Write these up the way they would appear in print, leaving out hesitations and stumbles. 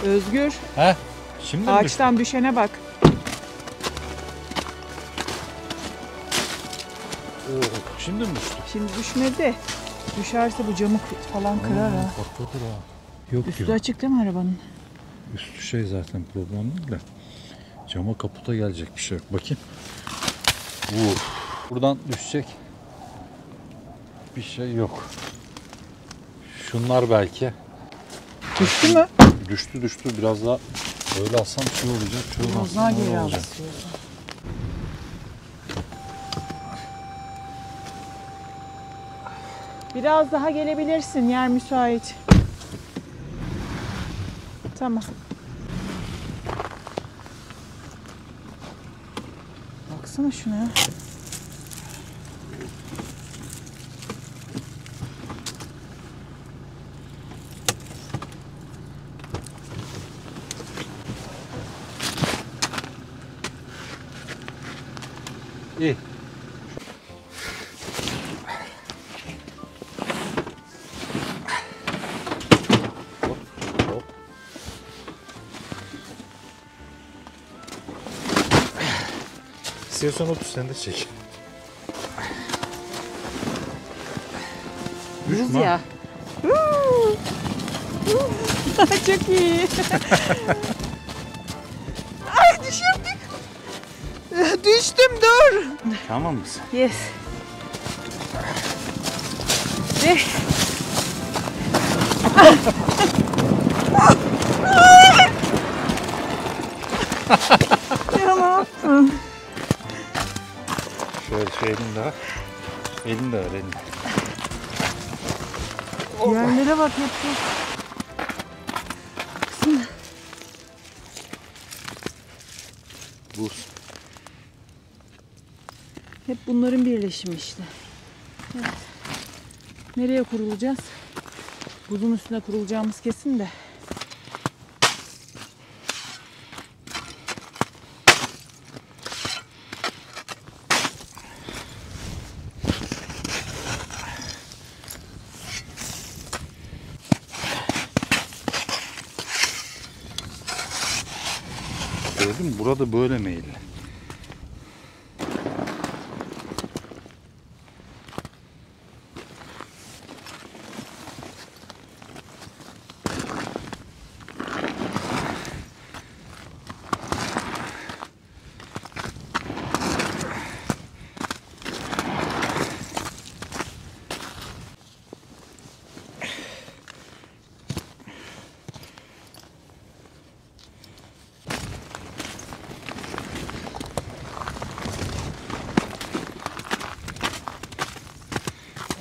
Özgür. He? Şimdi mi Ağaçtan düşene bak. Şimdi mi düştü? Şimdi düşmedi. Düşerse bu camı falan kırar ha. Patlatır ha. Yok Üstü ki. açık değil mi arabanın? Üstü şey zaten problem değil de. Cama kaputa gelecek bir şey yok. Bakayım. Buradan düşecek bir şey yok. Şunlar belki. Düştü mü? Düştü. Biraz daha öyle alsam şey olacak. Şöyle Bozlar alsam geri öyle al olacak. istiyorsan. Biraz daha gelebilirsin. Yer müsait. Tamam. Baksana şuna ya. İyi. Hop. İstiyorsan otur sen de çek. Buz ya. Çok iyi. Ay düşürdük. Düştüm dur. Tamam mısın? Yes. Ve... Ya ne yaptın? Şöyle şu elini de ver. Elini de ver elini. Yerlere bak hep bu. Baksana. Buz. Hep bunların birleşimi işte. Evet. Nereye kurulacağız? Buzun üstüne kurulacağımız kesin de. Gördün mü? Burada böyle meyilli.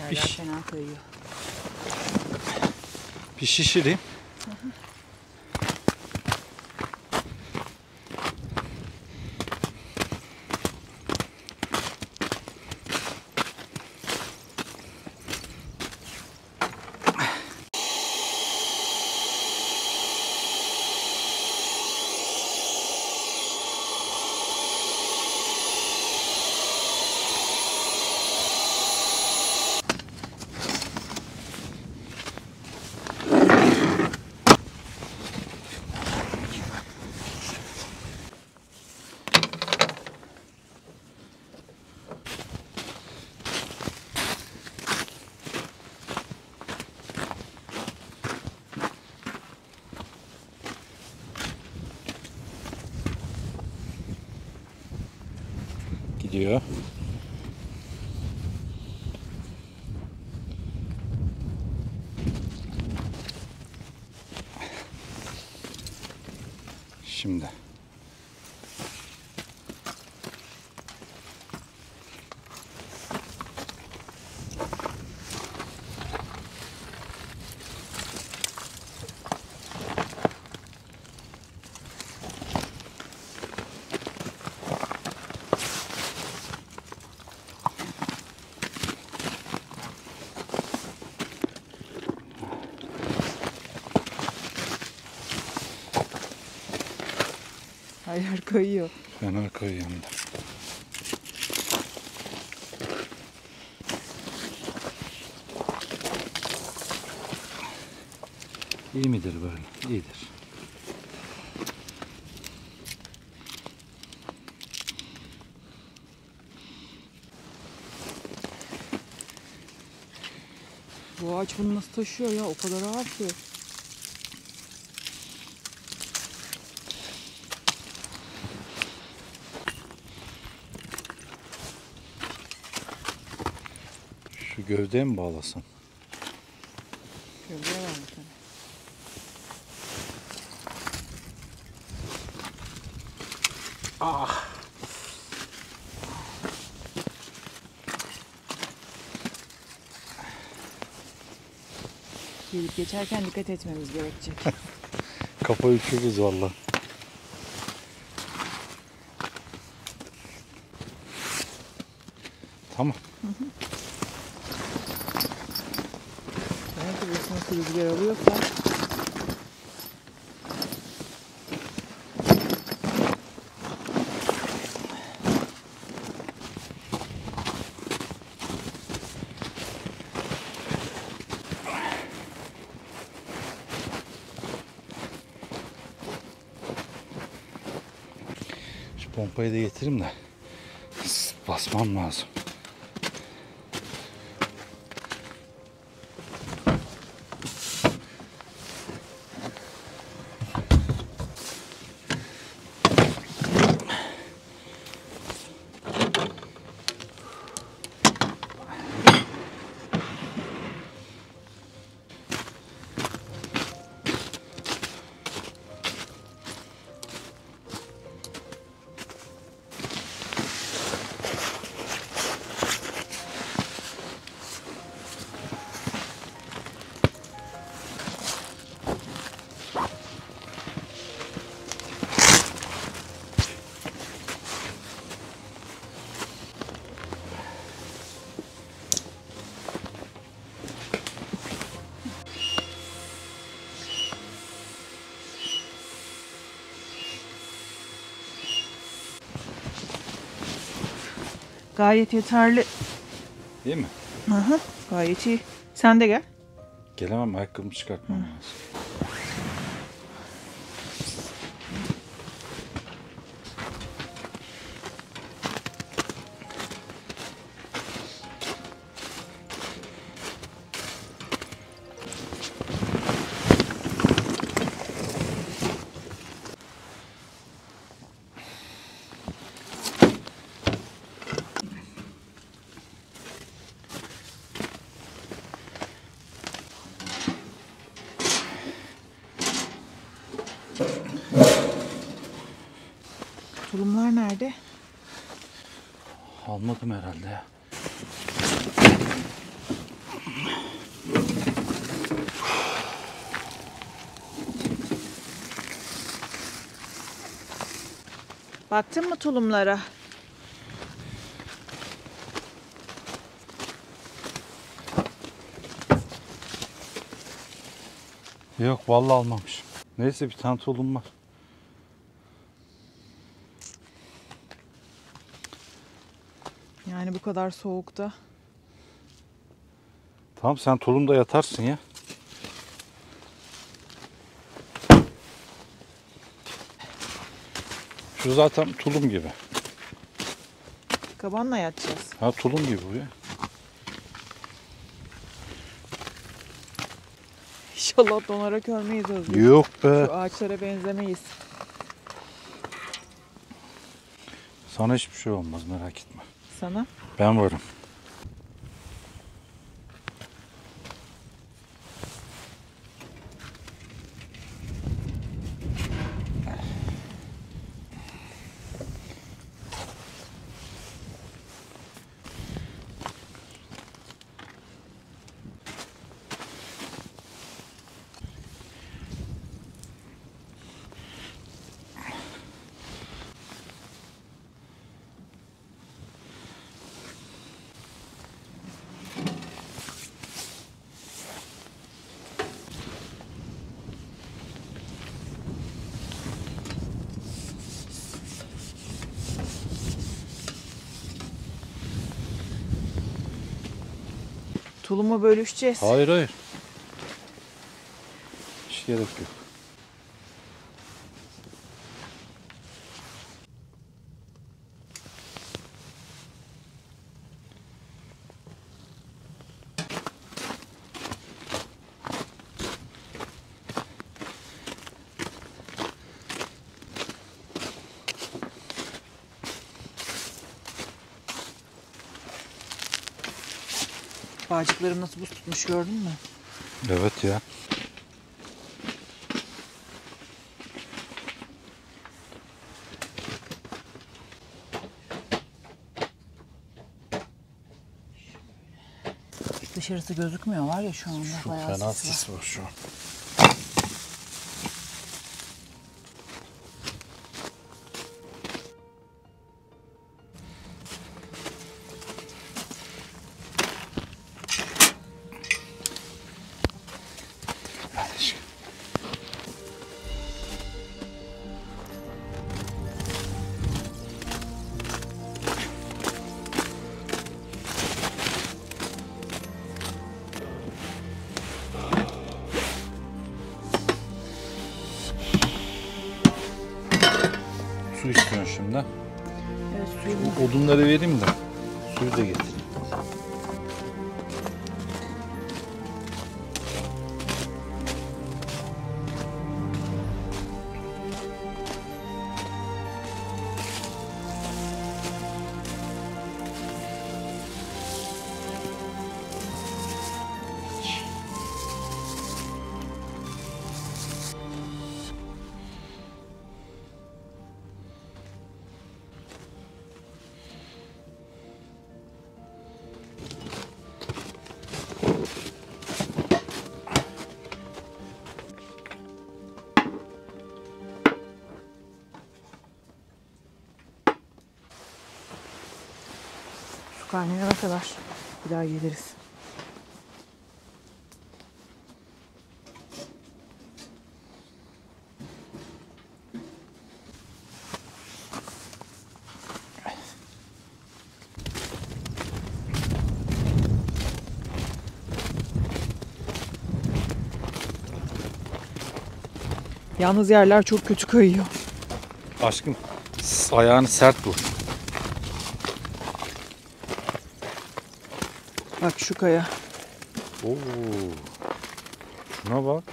Yerler fena kayıyor. Bir şişireyim. Gidiyor. Şimdi. Ayar kayıyor. Fena kayıyor. İyi midir böyle? İyidir. Bu ağaç bunu nasıl taşıyor ya? O kadar ağır ki. Şu gövdeye mi bağlasam? Gövdeye var mı tabii. Ah! Gelip geçerken dikkat etmemiz gerekecek. Kafa üşürüz valla. Tamam. Demek ki burası nasıl rüzgar alıyorsa. Şu pompayı da getireyim de basmam lazım. Gayet yeterli. Değil mi? Aha, gayet iyi. Sen de gel. Gelemem, ayakkabımı çıkartmam lazım. Tulumlar nerede? Almadım herhalde ya. Baktın mı tulumlara? Yok vallahi almamışım. Neyse bir tane tulum var. Yani bu kadar soğukta. Tamam sen tulumda yatarsın ya. Şu zaten tulum gibi. Kabanla yatacağız. Ha tulum gibi bu ya. İnşallah donarak ölmeyiz Özgür. Yok be. Şu ağaçlara benzemeyiz. Sana hiçbir şey olmaz merak etme. Sana? Ben varım. Tulumu bölüşeceğiz. Hayır hayır. Hiç gerek yok. Bağcıklarım nasıl buz tutmuş, gördün mü? Evet ya. Dışarısı gözükmüyor var ya şu anda. Çok Bayağı fena sis var. sis var şu an. Su istiyorsun şimdi. Evet, suyu Bu odunları vereyim de suyu da getireyim. su kaynayana kadar bir daha geliriz. Yalnız yerler çok kötü kayıyor. Aşkım ayağını sert vur. Bak şu kaya. Oo. Şuna bak.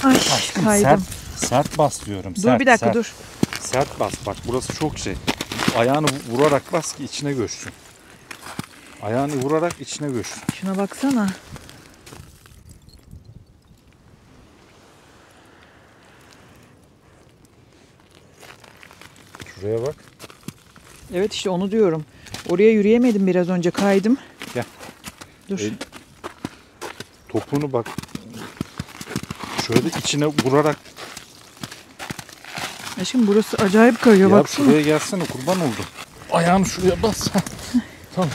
Ay Aşkım kaydım. sert bas diyorum. Dur Sert, bir dakika sert. dur. Sert bas bak, burası çok şey. Ayağını vurarak bas ki içine göçsün. Ayağını vurarak içine göçsün. Şuna baksana. Şuraya bak. Evet işte onu diyorum. Oraya yürüyemedim, biraz önce kaydım. Gel. Dur. Topuğunu bak. Şöyle içine vurarak. Aşkım burası acayip kayıyor, Ya baksana. şuraya gelsene, kurban oldum. Ayağını şuraya bas. Tamam.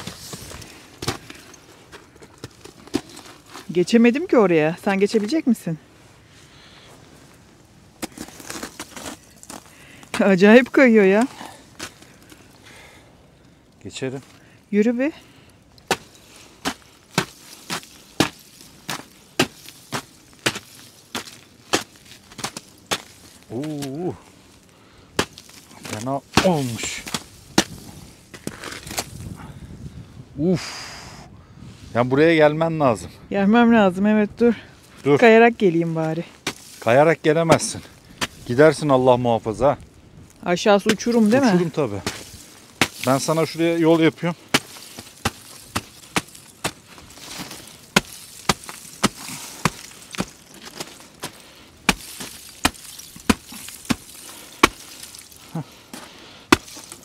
Geçemedim ki oraya. Sen geçebilecek misin? Acayip kayıyor ya. Geçerim. Yürü bir. Oo. Fena olmuş. Uf. Ya buraya gelmen lazım. Gelmem lazım, evet, dur. Dur. Kayarak geleyim bari. Kayarak gelemezsin. Gidersin Allah muhafaza. Aşağısı uçurum değil mi? Uçurum tabii. Ben sana şuraya yol yapıyorum.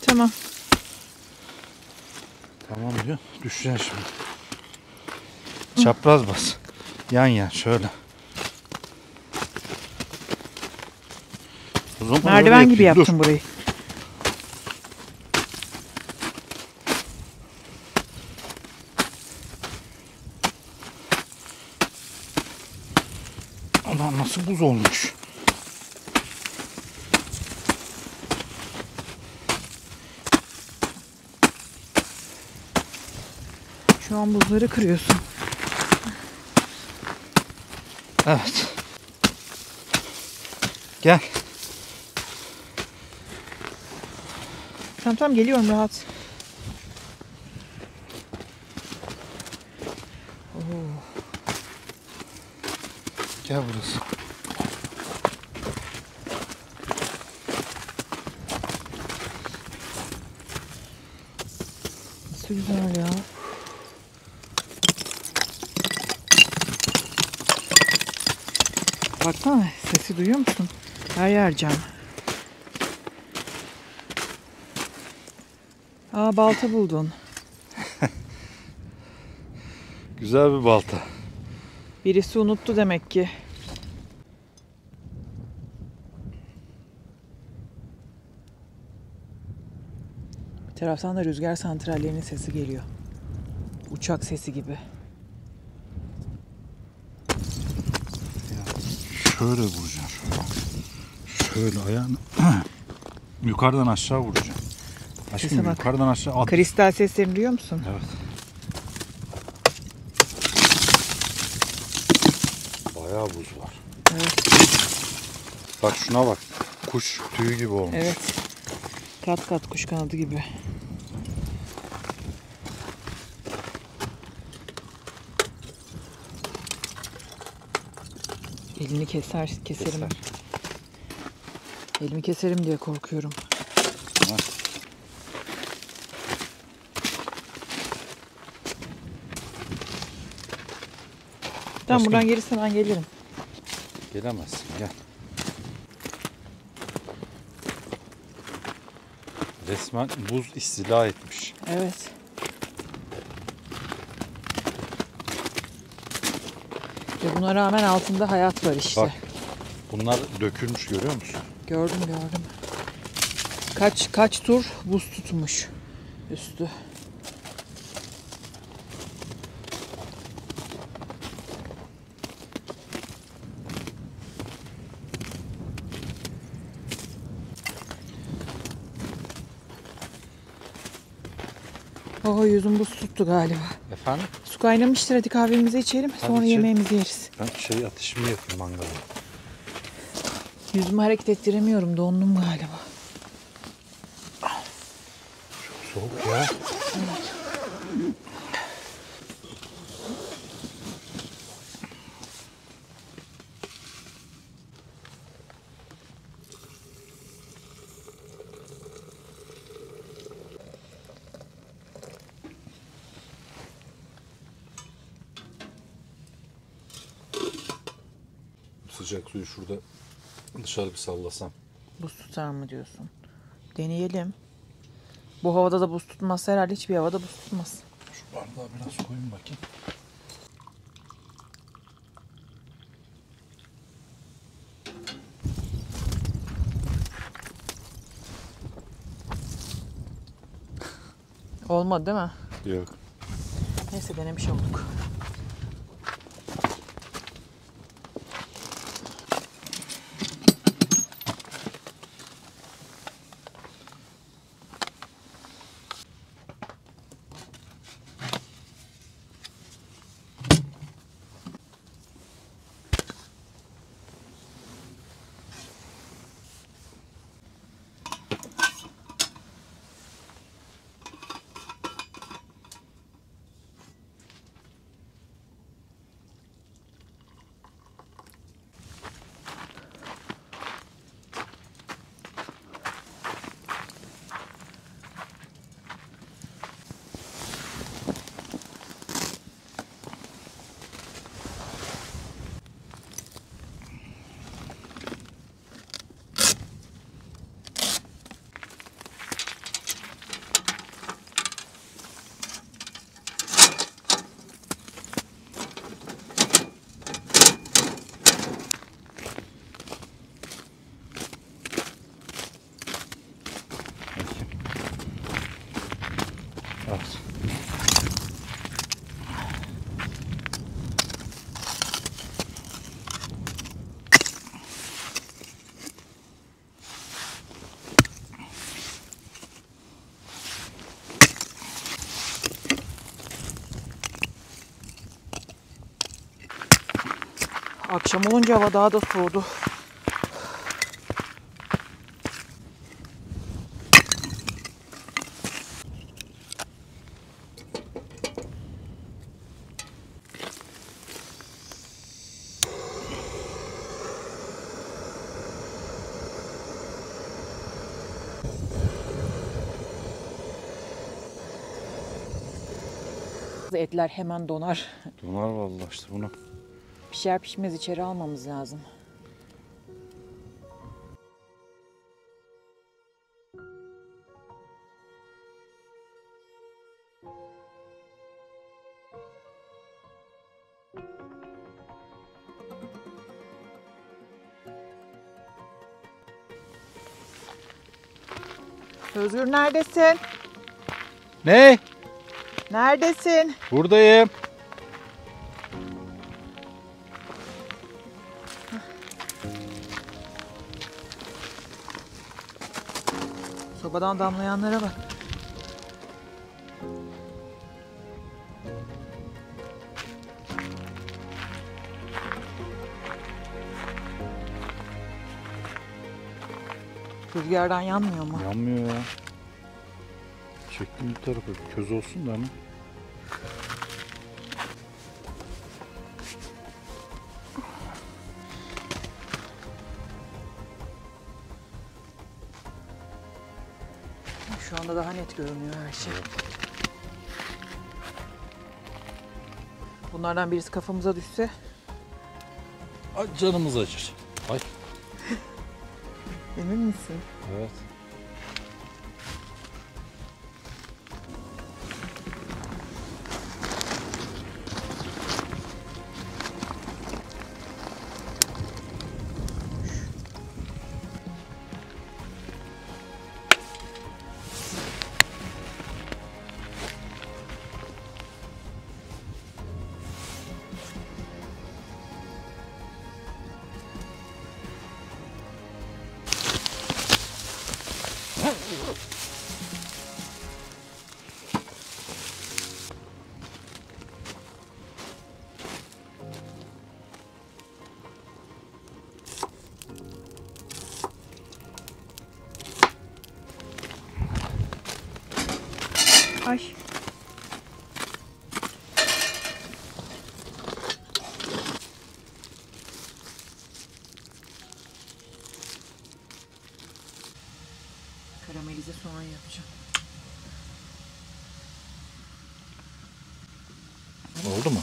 Tamam. Tamam diyor. Düşeceksin şimdi. Çapraz bas. Yan yan şöyle. O zaman öyle Merdiven gibi yapayım. yaptım Dur. burayı. Ulan nasıl buz olmuş. Şu an buzları kırıyorsun. Evet. Gel. Tamam geliyorum, rahat. Gel burası. Nasıl güzel ya. Baksana, sesi duyuyor musun? Her yer cam. Aa, balta buldun. Güzel bir balta. Birisi unuttu demek ki. Bir taraftan da rüzgar santrallerinin sesi geliyor. Uçak sesi gibi. Şöyle vuracağım. Şöyle ayağını yukarıdan aşağı vuracağım. Sese Aşkım bak. yukarıdan aşağı at. Kristal seslerini duyuyor musun? Evet. Bayağı buz var. Evet. Bak şuna bak. Kuş tüyü gibi olmuş. Evet. Kat kat kuş kanadı gibi. Elini keserim. Keser. Elimi keserim diye korkuyorum. Ha. Tamam, Aşkım. buradan gerisi ben gelirim. Gelemezsin, gel. Resmen buz istila etmiş. Evet. Ve buna rağmen altında hayat var işte. Bak, bunlar dökülmüş, görüyor musun? Gördüm. Kaç tur buz tutmuş üstü. Oh, yüzüm buz tuttu galiba. Efendim? Su kaynamıştır, hadi kahvemizi içelim. Hadi Sonra içelim. yemeğimizi yeriz. Ben ateşimi yapayım mangalda. Yüzümü hareket ettiremiyorum, dondum galiba. Soğuk ya. Sıcak suyu şurada dışarı bir sallasam. Buz tutar mı diyorsun? Deneyelim. Bu havada da buz tutmazsa herhalde hiçbir havada buz tutmaz. Şu bardağı biraz koyayım bakayım. Olmadı değil mi? Yok. Neyse, denemiş olduk. Evet. Akşam olunca hava daha da soğudu. Etler hemen donar. Donar vallahi işte bunu. Pişer pişmez içeri almamız lazım. Özgür neredesin? Ne? Neredesin? Buradayım. Sobadan damlayanlara bak. Rüzgardan yanmıyor mu? Yanmıyor ya. Çektim bir tarafa. Köz olsun da ama. Şu anda daha net görünüyor her şey. Bunlardan birisi kafamıza düşse Ay, canımız acır. Ay. emin misin? Evet. Ay. Karamelize soğan yapacağım. Oldu mu?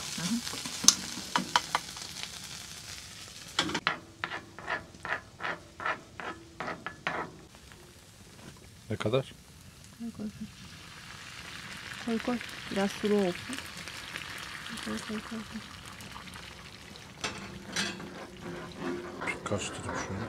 Ne kadar? Koy koy. Biraz sulu olsun. Koy koy koy. Birkaç tutup şöyle.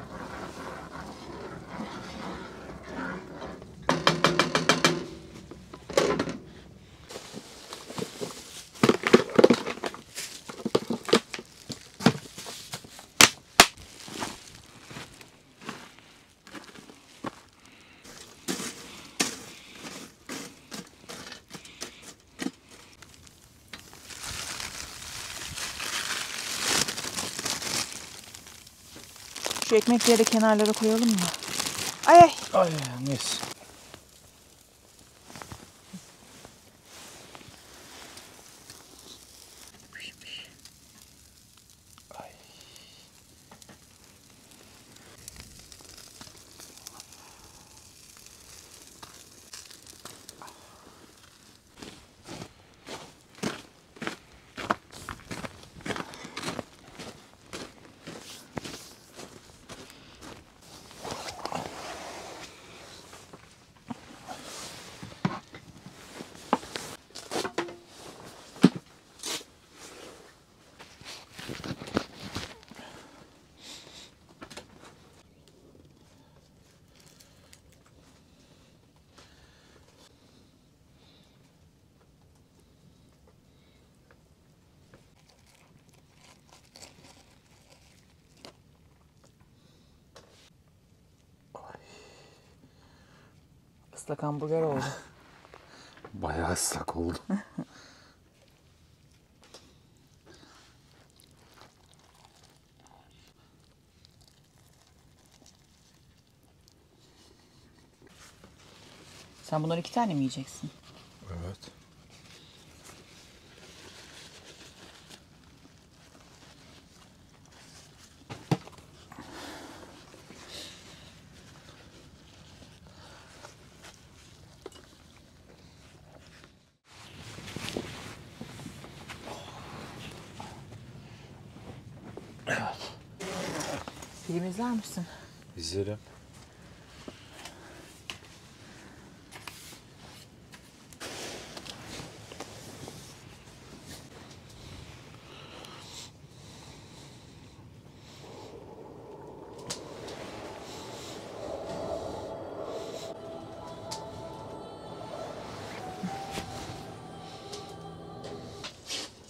Şu ekmekleri de kenarlara koyalım mı? Ay ay. Ay neyse. Ay. Islak hamburger oldu. Bayağı ıslak oldu. Sen bunları 2 tane mi yiyeceksin? Evet. Film izler misin? İzlerim.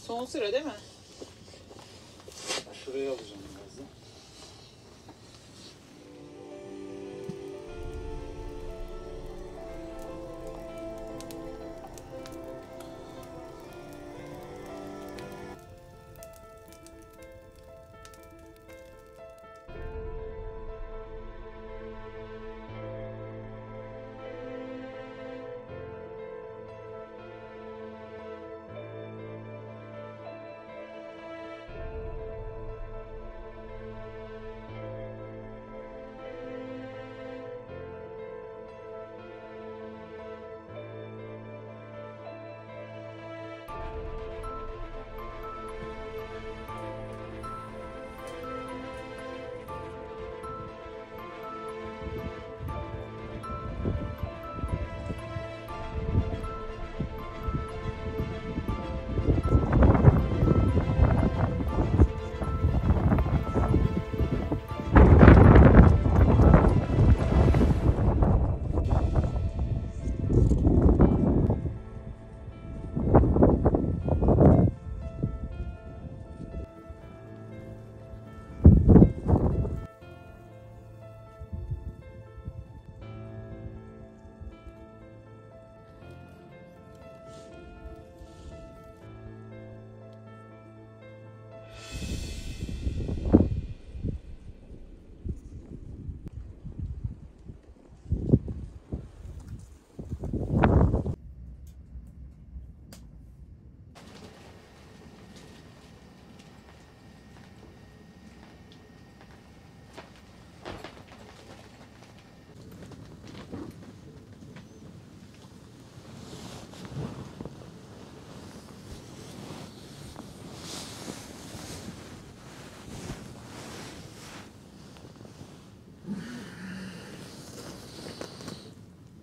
Son sıra değil mi? Şuraya alacağım biraz da.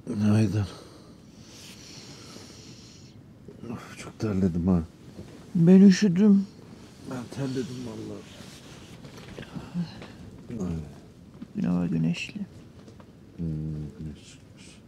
Günaydın. Of, çok terledim ha. Ben üşüdüm. Ben terledim vallahi. Hava güneşli. Güneş çıkmış.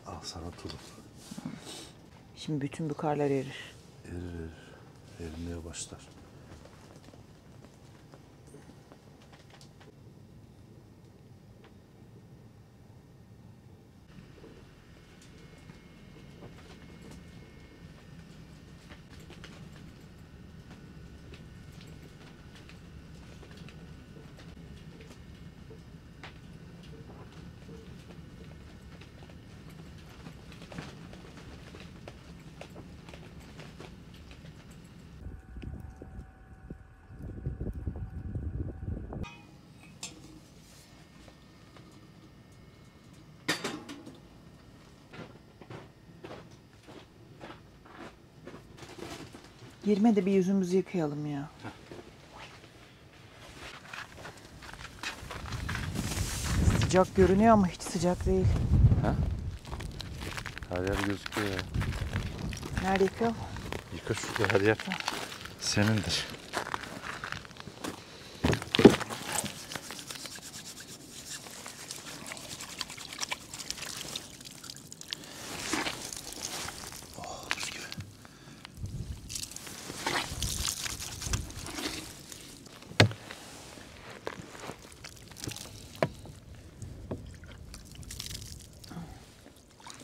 Al sana tulum. Şimdi bütün bu karlar erir. Erir. Erimeye başlar. Girme de bir yüzümüzü yıkayalım ya. Sıcak görünüyor ama hiç sıcak değil. Her yer gözüküyor ya. Nerede yıkayalım? Yıka şurada, her yer senindir.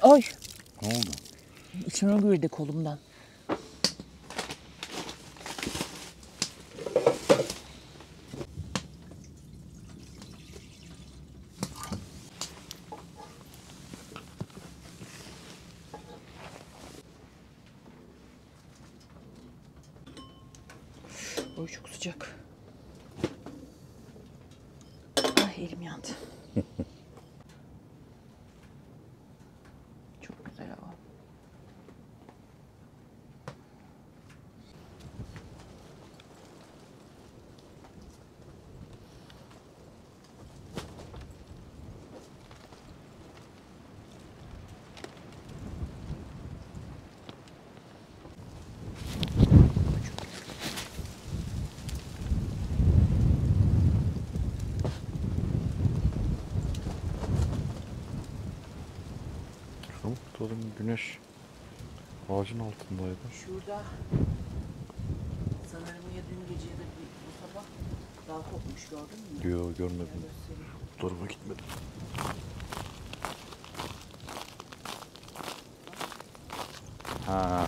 Ay, Ne oldu? içime girdi kolumdan. sıcak. Ay elim yandı. Çok güzel hava. Tutalım, güneş ağacın altındaydı. Şurada sanırım ya dün gece ya da bu sabah dal kopmuş, gördün mü? Diyor, görmedim. Göstereyim. Bu tarafa gitmedim. Ha,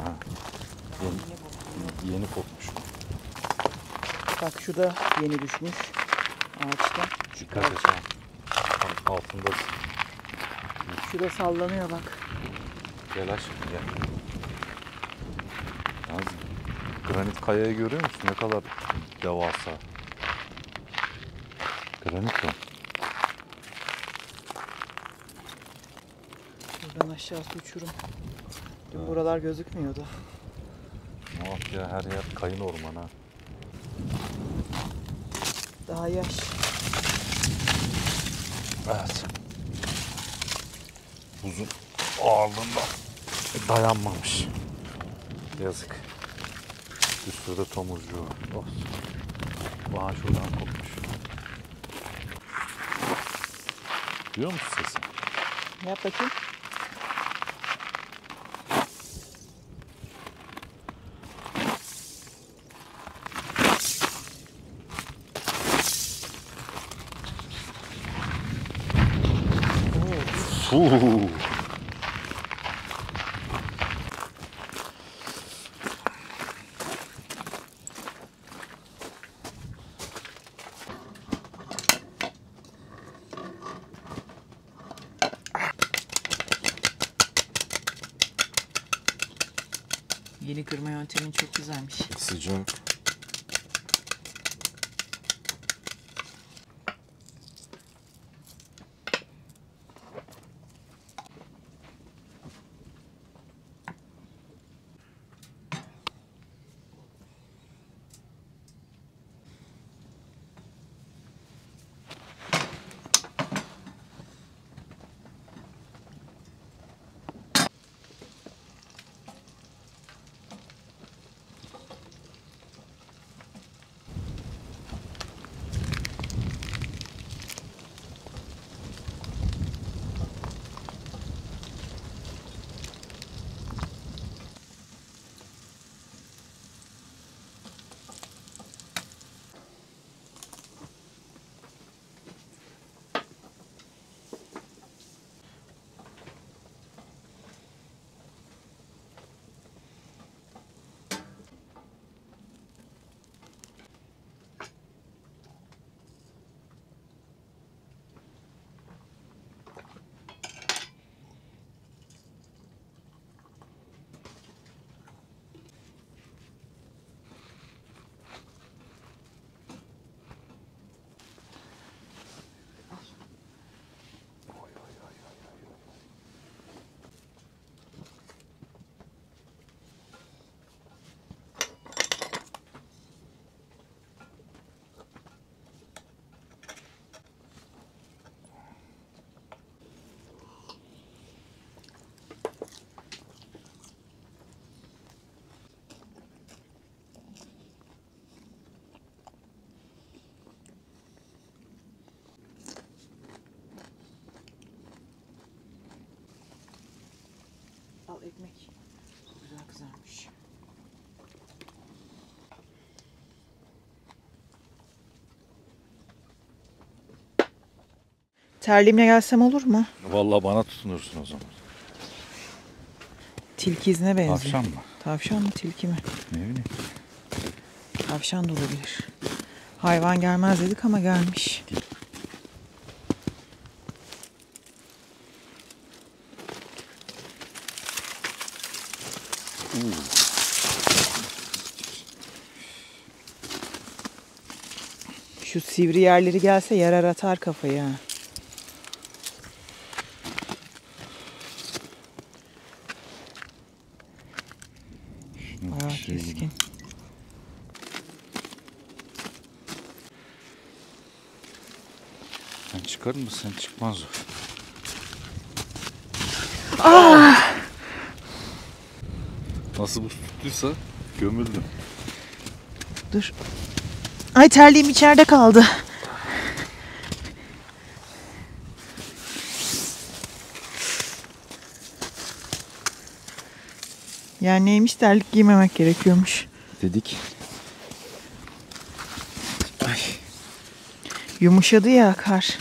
yeni kopmuş. Bak şu da yeni düşmüş ağaçta. Dikkat et ha. Tam altında. Şu da sallanıyor bak. Gel aşkım gel. Yalnız granit kayayı görüyor musun? Ne kadar devasa. Granit o. Buradan aşağısı uçurum. Dün buralar gözükmüyordu. Ne bak ya, her yer kayın ormanı ha. Daha yaş. Evet. Buzun ağırlığında dayanmamış. Yazık. Üstünde tomurcuğu var. Of. Bana şuradan kopmuş. Duyuyor musun sesi? Yap bakayım. Fuuu. Yeni kırma yöntemin çok güzelmiş. Sıcak. Al ekmek. Çok güzel kızarmış. Terliğimle gelsem olur mu? Vallahi bana tutunursun o zaman. Tilki izine benziyor. Tavşan mı? Tavşan mı tilki mi? Ne bileyim. Tavşan da olabilir. Hayvan gelmez dedik ama gelmiş. Şu sivri yerleri gelse yarar atar kafayı ha. Bayağı keskin. Sen çıkar mısın? Çıkmaz o. Nasıl buz tuttuysa gömüldüm. Dur. Ay terliğim içeride kaldı. Yani neymiş, terlik giymemek gerekiyormuş. Dedik. Ay. Yumuşadı ya kar.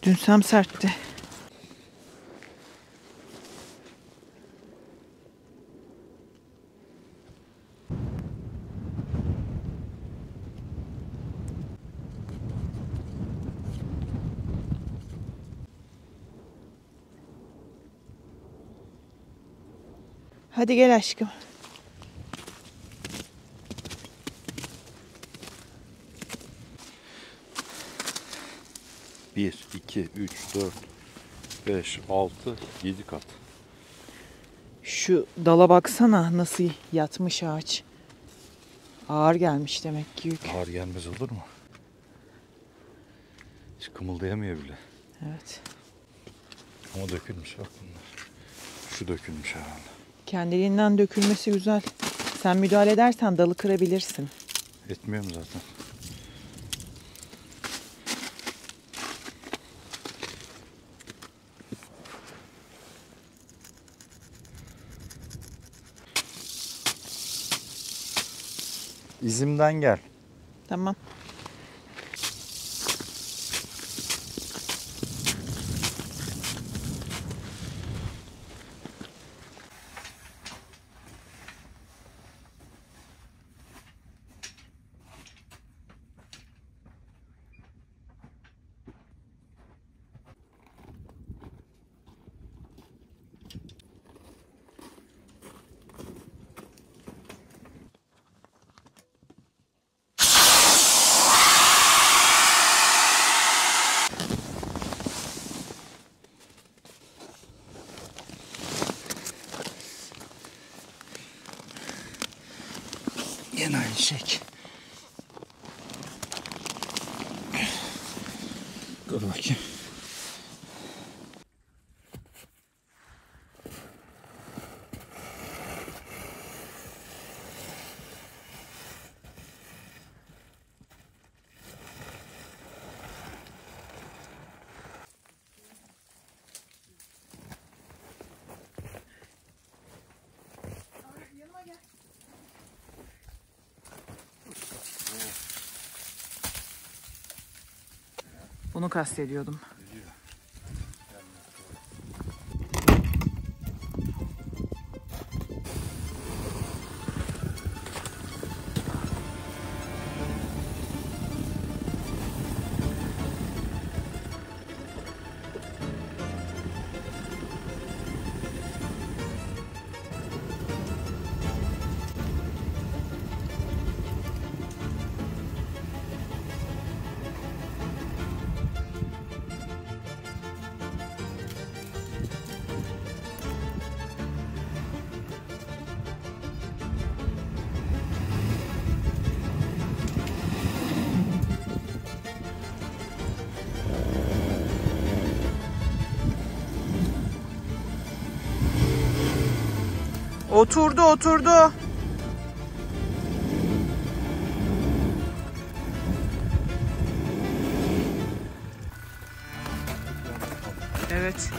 Dün sertti. Hadi gel aşkım. Bir, iki, üç, dört, beş, altı, 7 kat. Şu dala baksana nasıl yatmış ağaç. Ağır gelmiş demek ki yük. Ağır gelmez olur mu? Hiç kımıldayamıyor bile. Evet. Ama dökülmüş bak bunlar. Şu dökülmüş herhalde. Kendiliğinden dökülmesi güzel. Sen müdahale edersen dalı kırabilirsin. Etmiyorum zaten. İzimden gel. Tamam. Yine aynı şey. Dur bakayım. Bunu kastediyordum. Oturdu. Evet.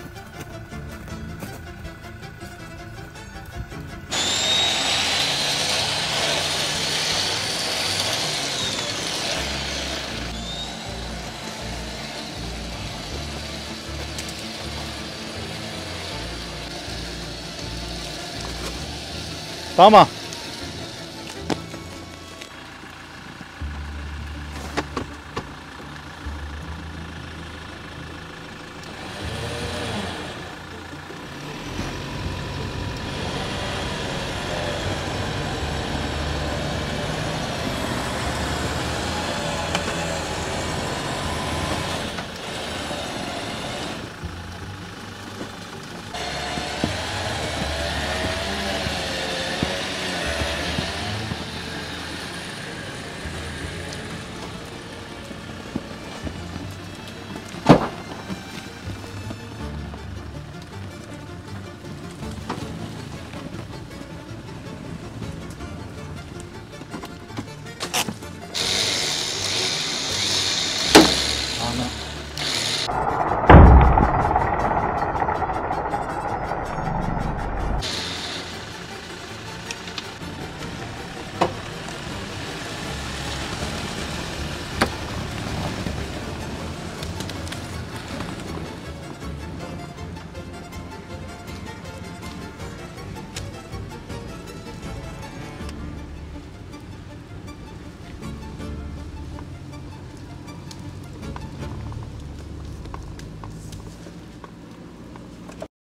Tamam.